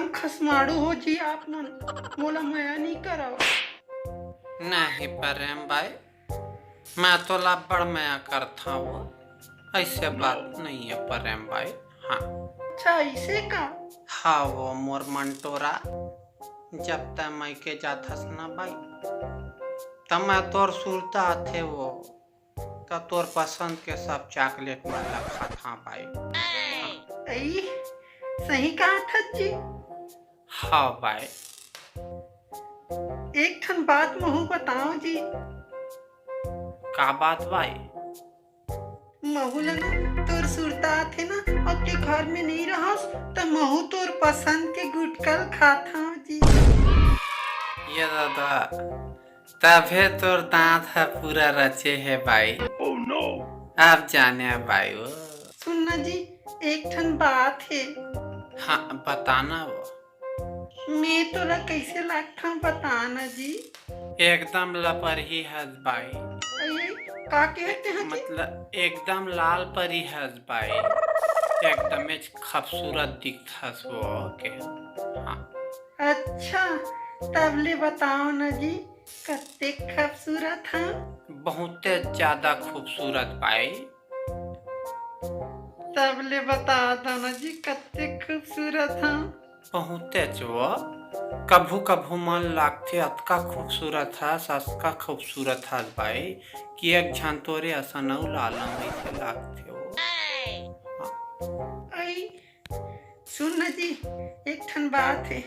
एकदम खसमाड़ू हो जी आप मन, मोला माया नहीं कराओ। नहीं प्रेम भाई, मैं तो लापड़ माया करता हूँ, ऐसे बात नहीं है प्रेम भाई। हाँ अच्छा ऐसे का? हाँ, वो मोर मंटोरा जब तक मायके जाथस ना भाई, तब मैं तोर सुलता थे वो, तब तोर पसंद के सब चॉकलेट में रखा था भाई। ऐ सही कहा था जी। हाँ भाई। एक ठन बात महू बताओ जी। का बात भाई? महू ला ना तोर सुरता थे ना अब के घर में नहीं रहस तो महू तोर पसंद के गुटकल खाता हूँ जी। ये दादा, तभे तोर दांत है पूरा रचे है भाई। oh, no. आप जाने भाई वो। सुनना जी, एक ठन बात है। हाँ बताना वो। मैं तोला कैसे लगता हूँ बताना जी। एकदम लपरही हस भाई। ऐ का कहते हैं जी? मतलब एकदम लाल परी हस भाई, एकदम खूबसूरत दिखथस वो के। हाँ अच्छा तब ले बताओ ना जी, कत्ते खूबसूरत है? बहुत ज्यादा खूबसूरत भाई। तब ले बता दो ना जी कत्ते खूबसूरत है? बहुत जो कभू कभू मन लागते अतका खूबसूरत है, सस्का खूबसूरत है भाई कि एक झन तोरे असन अउ लालम ऐसे लागते हो। ऐ सुन ना जी, एक ठन बात है।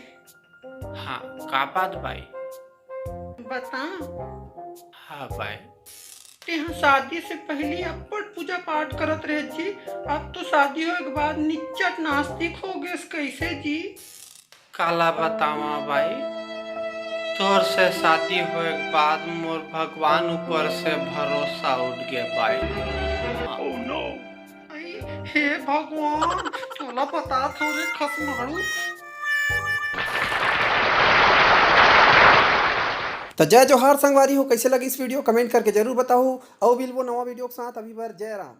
हाँ का बात भाई? बताओ। हाँ भाई। यहाँ शादी से पहले अप्पड़ पूजा पाठ करत रहे जी, अब तो शादी होए के बाद निच्चट नास्तिक हो गए, कैसे जी? काला बतावा भाई, तोर से शादी होए के बाद मोर भगवान ऊपर से भरोसा उठ गया भाई। oh, no. ऐ हे भगवान, तोला बता था रे खसमाड़ू। तो जय जोहार संगवारी हो, कैसे लगी इस वीडियो कमेंट करके जरूर बताओ। और बिल्बो नवा वीडियो के साथ अभी बार जय राम।